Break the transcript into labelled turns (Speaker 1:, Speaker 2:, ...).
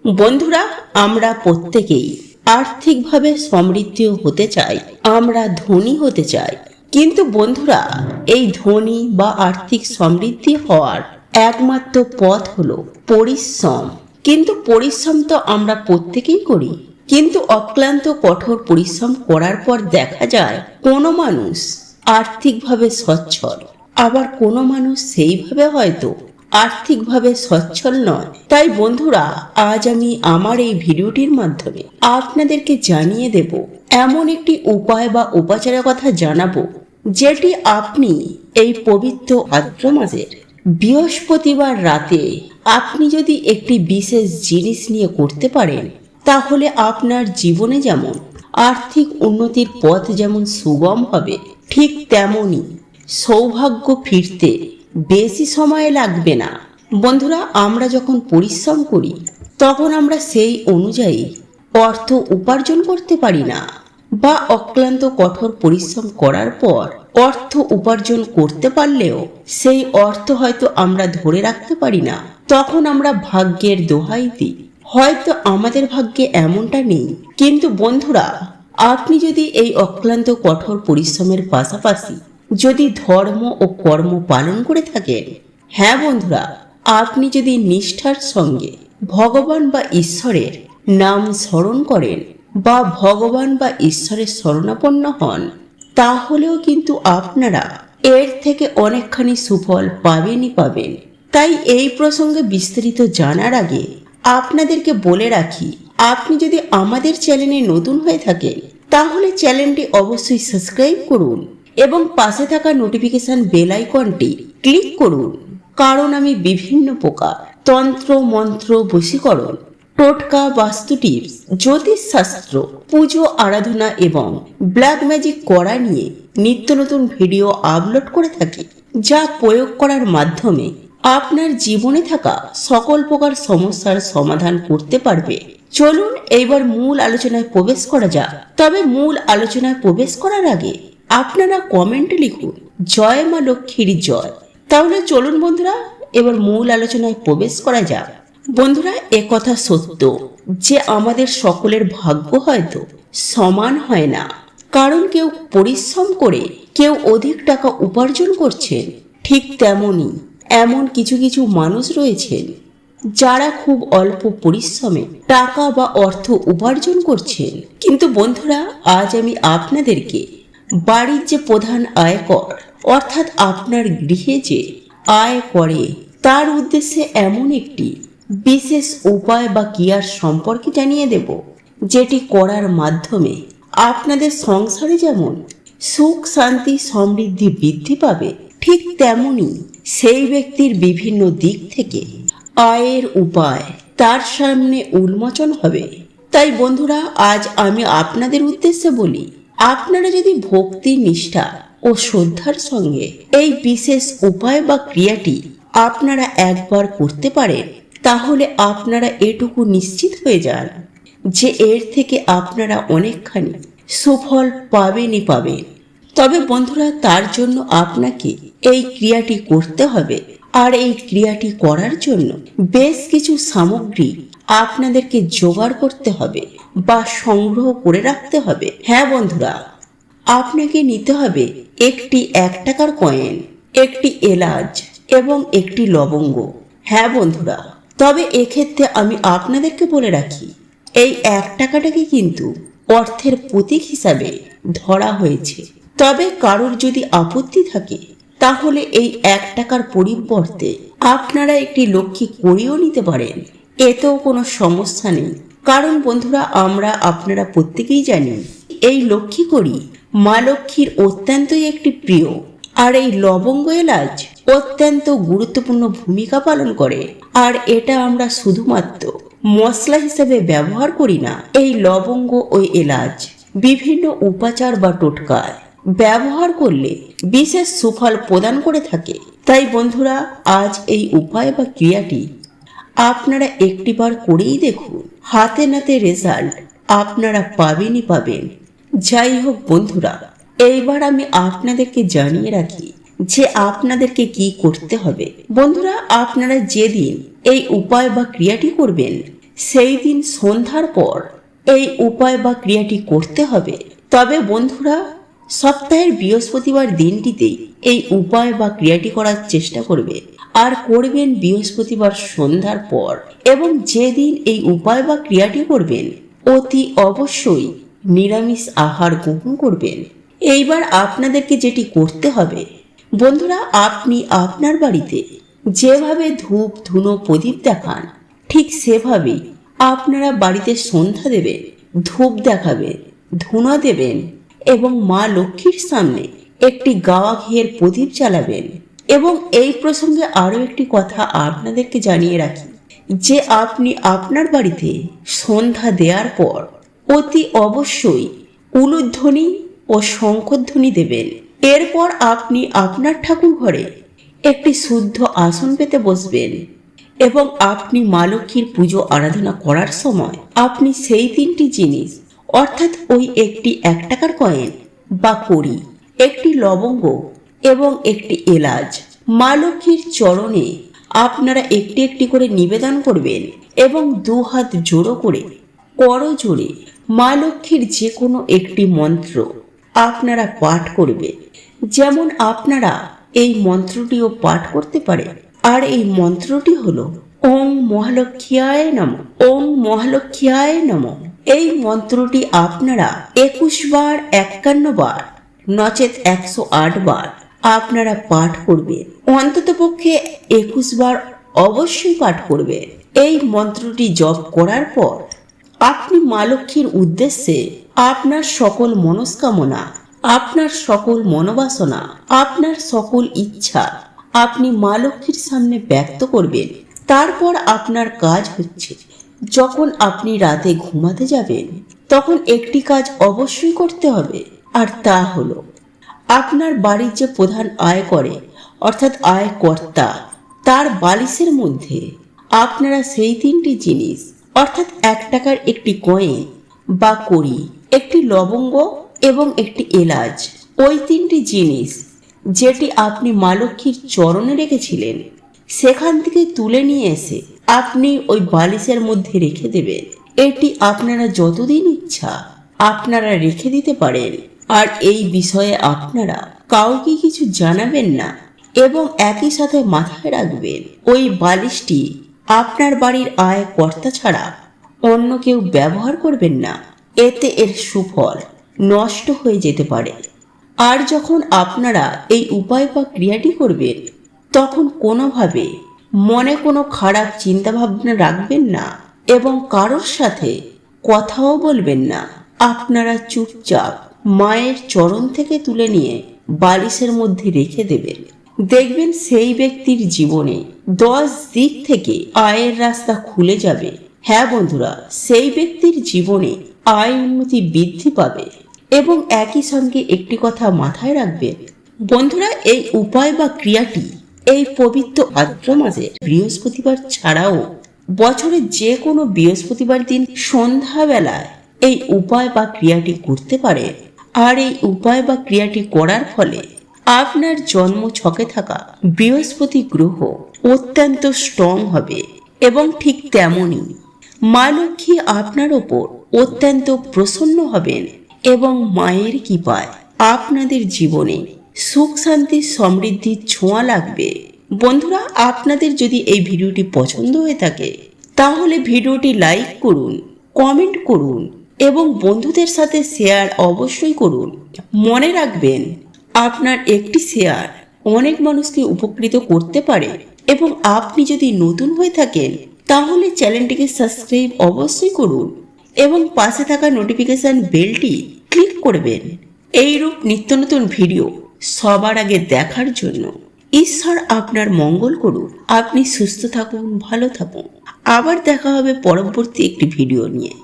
Speaker 1: বন্ধুরা, আমরা প্রত্যেকেই আর্থিকভাবে সমৃদ্ধ হতে চাই, আমরা ধনী হতে চাই। কিন্তু বন্ধুরা, এই ধনী বা আর্থিক সমৃদ্ধি হওয়ার একমাত্র পথ হলো পরিশ্রম। কিন্তু পরিশ্রম তো আমরা প্রত্যেকেই করি, কিন্তু অক্লান্ত কঠোর পরিশ্রম করার পর দেখা যায় কোনো মানুষ আর্থিকভাবে সচ্ছল, আবার কোনো মানুষ সেইভাবে হয়তো আর্থিকভাবে সচ্ছল নয়। তাই বন্ধুরা, আজ আমি আমার এই ভিডিওটির মাধ্যমে আপনাদেরকে জানিয়ে দেব এমন একটি উপায় বা উপাচারের কথা জানাবো, যেটি আপনি এই পবিত্র ভাদ্র মাসের বৃহস্পতিবার রাতে আপনি যদি একটি বিশেষ জিনিস নিয়ে করতে পারেন, তাহলে আপনার জীবনে যেমন আর্থিক উন্নতির পথ যেমন সুগম হবে, ঠিক তেমনই সৌভাগ্য ফিরতে বেশি সময় লাগবে না। বন্ধুরা, আমরা যখন পরিশ্রম করি তখন আমরা সেই অনুযায়ী অর্থ উপার্জন করতে পারি না, বা অক্লান্ত কঠোর পরিশ্রম করার পর অর্থ উপার্জন করতে পারলেও সেই অর্থ হয়তো আমরা ধরে রাখতে পারি না। তখন আমরা ভাগ্যের দোহাই দিই, হয়তো আমাদের ভাগ্যে এমনটা নেই। কিন্তু বন্ধুরা, আপনি যদি এই অক্লান্ত কঠোর পরিশ্রমের পাশাপাশি যদি ধর্ম ও কর্ম পালন করে থাকেন, হ্যাঁ বন্ধুরা, আপনি যদি নিষ্ঠার সঙ্গে ভগবান বা ঈশ্বরের নাম স্মরণ করেন বা ভগবান বা ঈশ্বরের শরণাপন্ন হন, তাহলেও কিন্তু আপনারা এর থেকে অনেকখানি সুফল পাবেনই পাবেন। তাই এই প্রসঙ্গে বিস্তারিত জানার আগে আপনাদেরকে বলে রাখি, আপনি যদি আমাদের চ্যানেলে নতুন হয়ে থাকেন তাহলে চ্যানেলটি অবশ্যই সাবস্ক্রাইব করুন এবং পাশে থাকা নোটিফিকেশন বেল আইকনটি ক্লিক করুন। কারণ আমি বিভিন্ন প্রকার তন্ত্র মন্ত্র বশীকরণ, টোটকা, বাস্তু টিপস, জ্যোতিষশাস্ত্র, পুজো আরাধনা এবং ব্ল্যাক ম্যাজিক করা নিয়ে নিত্য নতুন ভিডিও আপলোড করে থাকি, যা প্রয়োগ করার মাধ্যমে আপনার জীবনে থাকা সকল প্রকার সমস্যার সমাধান করতে পারবে। চলুন এইবার মূল আলোচনায় প্রবেশ করা যাক। তবে মূল আলোচনায় প্রবেশ করার আগে আপনারা কমেন্টে লিখুন জয় মা লক্ষ্মীর জয়। তাহলে চলুন বন্ধুরা, এবার মূল আলোচনায় প্রবেশ করা যাক। বন্ধুরা, একথা সত্য যে আমাদের সকলের ভাগ্য হয়তো সমান হয় না, কারণ কেউ পরিশ্রম করে কেউ অধিক টাকা উপার্জন করছেন, ঠিক তেমনই এমন কিছু কিছু মানুষ রয়েছেন যারা খুব অল্প পরিশ্রমে টাকা বা অর্থ উপার্জন করছেন। কিন্তু বন্ধুরা, আজ আমি আপনাদেরকে বাড়ির যে প্রধান আয়কর, অর্থাৎ আপনার গৃহে যে আয় করে, তার উদ্দেশ্যে এমন একটি বিশেষ উপায় বা ক্রিয়ার সম্পর্কে জানিয়ে দেব, যেটি করার মাধ্যমে আপনাদের সংসারে যেমন সুখ শান্তি সমৃদ্ধি বৃদ্ধি পাবে, ঠিক তেমনি সেই ব্যক্তির বিভিন্ন দিক থেকে আয়ের উপায় তার সামনে উন্মোচন হবে। তাই বন্ধুরা, আজ আমি আপনাদের উদ্দেশ্যে বলি, আপনারা যদি ভক্তি, নিষ্ঠা ও শ্রদ্ধার সঙ্গে এই বিশেষ উপায় বা ক্রিয়াটি আপনারা একবার করতে পারেন, তাহলে আপনারা এটুকু নিশ্চিত হয়ে যান যে এর থেকে আপনারা অনেকখানি সুফল পাবেনই পাবেন। তবে বন্ধুরা, তার জন্য আপনাকে এই ক্রিয়াটি করতে হবে, আর এই ক্রিয়াটি করার জন্য বেশ কিছু সামগ্রী আপনাদেরকে জোগাড় করতে হবে বা সংগ্রহ করে রাখতে হবে। হ্যাঁ বন্ধুরা, আপনাকে নিতে হবে একটি 1 টাকার কয়েন, একটি এলাচ এবং একটি লবঙ্গ। হ্যাঁ বন্ধুরা, তবে এক্ষেত্রে আমি আপনাদেরকে বলে রাখি, এই 1 টাকাটাকে কিন্তু অর্থের প্রতীক হিসাবে ধরা হয়েছে। তবে কারোর যদি আপত্তি থাকে, তাহলে এই 1 টাকার পরিবর্তে আপনারা একটি লক্ষ্মী করিও নিতে পারেন, এতেও কোনো সমস্যা নেই। কারণ বন্ধুরা, আপনারা প্রত্যেকেই জানি এই লক্ষ্মী করি মা লক্ষ্মীর অত্যন্তই একটি প্রিয়, আর এই লবঙ্গ এলাচ অত্যন্ত গুরুত্বপূর্ণ ভূমিকা পালন করে। আর এটা আমরা শুধুমাত্র মশলা হিসেবে ব্যবহার করি না, এই লবঙ্গ ও এলাচ বিভিন্ন উপাচার বা টোটকায় ব্যবহার করলে বিশেষ সুফল প্রদান করে থাকে। তাই বন্ধুরা, আজ এই উপায় বা ক্রিয়াটি আপনারা একটিবার করেই দেখুন, হাতে নাতে রেজাল্ট আপনারা পাবেনই পাবেন। যাই হোক বন্ধুরা, এইবার আমি আপনাদেরকে জানিয়ে রাখি যে আপনাদেরকে কি করতে হবে। বন্ধুরা, আপনারা যেদিন এই উপায় বা ক্রিয়াটি করবেন, সেই দিন সন্ধ্যার পর এই উপায় বা ক্রিয়াটি করতে হবে। তবে বন্ধুরা, সপ্তাহের বৃহস্পতিবার দিনটিতেই এই উপায় বা ক্রিয়াটি করার চেষ্টা করবে, আর করবেন বৃহস্পতিবার সন্ধ্যার পর। এবং যেদিন এই উপায় বা ক্রিয়াটি করবেন অতি অবশ্যই নিরামিষ আহার গ্রহণ করবেন। এইবার আপনাদেরকে যেটি করতে হবে বন্ধুরা, আপনি আপনার বাড়িতে যেভাবে ধূপ ধুনো প্রদীপ দেখান ঠিক সেভাবেই আপনারা বাড়িতে সন্ধ্যা দেবেন, ধূপ দেখাবেন, ধুনা দেবেন এবং মা লক্ষ্মীর সামনে একটি গাওয়া ঘিয়ের প্রদীপ জ্বালাবেন। এবং এই প্রসঙ্গে আরও একটি কথা আপনাদেরকে জানিয়ে রাখি যে আপনি আপনার বাড়িতে সন্ধ্যা দেওয়ার পর অতি অবশ্যই উলুধ্বনি ও শঙ্খধ্বনি দেবেন। এরপর আপনি আপনার ঠাকুর ঘরে একটি শুদ্ধ আসন পেতে বসবেন এবং আপনি মা লক্ষ্মীর পুজো আরাধনা করার সময় আপনি সেই তিনটি জিনিস অর্থাৎ ওই একটি 1 টাকার কয়েন বা কড়ি, একটি লবঙ্গ এবং একটি এলাচ মা লক্ষ্মীর চরণে আপনারা একটি একটি করে নিবেদন করবেন এবং 2 হাত জোড়ো করে করজোড়ে মা লক্ষ্মীর যে কোনো একটি মন্ত্র আপনারা পাঠ করবেন। যেমন আপনারা এই মন্ত্রটিও পাঠ করতে পারেন, আর এই মন্ত্রটি হলো ওং মহালক্ষ্মীয়ায় নমঃ, ওং মহালক্ষ্মীয়ায় নমঃ। এই মন্ত্রটি আপনারা 21 বার, 51 বার নচেত 108 বার আপনারা পাঠ করবেন। অন্তত পক্ষে 21 বার অবশ্যই পাঠ করবেন। এই মন্ত্রটি জপ করার পর আপনি মা লক্ষ্মীর উদ্দেশ্যে আপনার সকল মনস্কামনা, আপনার সকল মনোবাসনা, আপনার সকল ইচ্ছা আপনি মা লক্ষ্মীর সামনে ব্যক্ত করবেন। তারপর আপনার কাজ হচ্ছে, যখন আপনি রাতে ঘুমাতে যাবেন তখন একটি কাজ অবশ্যই করতে হবে, আর তা হলো আপনার বাড়ির যে প্রধান আয় করে অর্থাৎ আয়কর্তা তার বালিশের মধ্যে আপনারা সেই তিনটি জিনিস অর্থাৎ 1 টাকার একটি কয়েন বা কড়ি, একটি লবঙ্গ এবং একটি এলাচ, ওই তিনটি জিনিস যেটি আপনি মা লক্ষ্মীর চরণে রেখেছিলেন সেখান থেকে তুলে নিয়ে এসে আপনি ওই বালিশের মধ্যে রেখে দেবেন। এটি আপনারা যতদিন ইচ্ছা আপনারা রেখে দিতে পারেন, আর এই বিষয়ে আপনারা কাউকে কিছু জানাবেন না এবং একই সাথে মাথায় রাখবেন ওই বালিশটি আপনার বাড়ির আয় কর্তা ছাড়া অন্য কেউ ব্যবহার করবেন না, এতে এর সুফল নষ্ট হয়ে যেতে পারে। আর যখন আপনারা এই উপায় বা ক্রিয়াটি করবেন তখন কোনোভাবে মনে কোনো খারাপ চিন্তা ভাবনা রাখবেন না এবং কারোর সাথে কথাও বলবেন না। আপনারা চুপচাপ মায়ের চরণ থেকে তুলে নিয়ে বালিশের মধ্যে রেখে দেবেন। দেখবেন সেই ব্যক্তির জীবনে 10 দিক থেকে আয়ের রাস্তা খুলে যাবে। হ্যাঁ বন্ধুরা, সেই ব্যক্তির জীবনে আয় উন্নতি বৃদ্ধি পাবে। এবং একই সঙ্গে একটি কথা মাথায় রাখবেন বন্ধুরা, এই উপায় বা ক্রিয়াটি এই পবিত্র ভাদ্র মাসের বৃহস্পতিবার ছাড়াও বছরের যে কোনো বৃহস্পতিবার দিন সন্ধ্যাবেলায় এই উপায় বা ক্রিয়াটি করতে পারে। আর এই উপায় বা ক্রিয়াটি করার ফলে আপনার জন্ম ছকে থাকা বৃহস্পতি গ্রহ অত্যন্ত স্ট্রং হবে এবং ঠিক তেমনই মা লক্ষ্মী আপনার ওপর অত্যন্ত প্রসন্ন হবেন এবং মায়ের কৃপায় আপনাদের জীবনে সুখ শান্তি সমৃদ্ধির ছোঁয়া লাগবে। বন্ধুরা, আপনাদের যদি এই ভিডিওটি পছন্দ হয়ে থাকে তাহলে ভিডিওটি লাইক করুন, কমেন্ট করুন এবং বন্ধুদের সাথে শেয়ার অবশ্যই করুন। মনে রাখবেন আপনার একটি শেয়ার অনেক মানুষকে উপকৃত করতে পারে। এবং আপনি যদি নতুন হয়ে থাকেন তাহলে চ্যানেলটিকে সাবস্ক্রাইব অবশ্যই করুন এবং পাশে থাকা নোটিফিকেশন বেলটি ক্লিক করবেন এইরূপ নিত্য নতুন ভিডিও সবার আগে দেখার জন্য। ঈশ্বর আপনার মঙ্গল করুন। আপনি সুস্থ থাকুন, ভালো থাকুন। আবার দেখা হবে পরবর্তী একটি ভিডিও নিয়ে।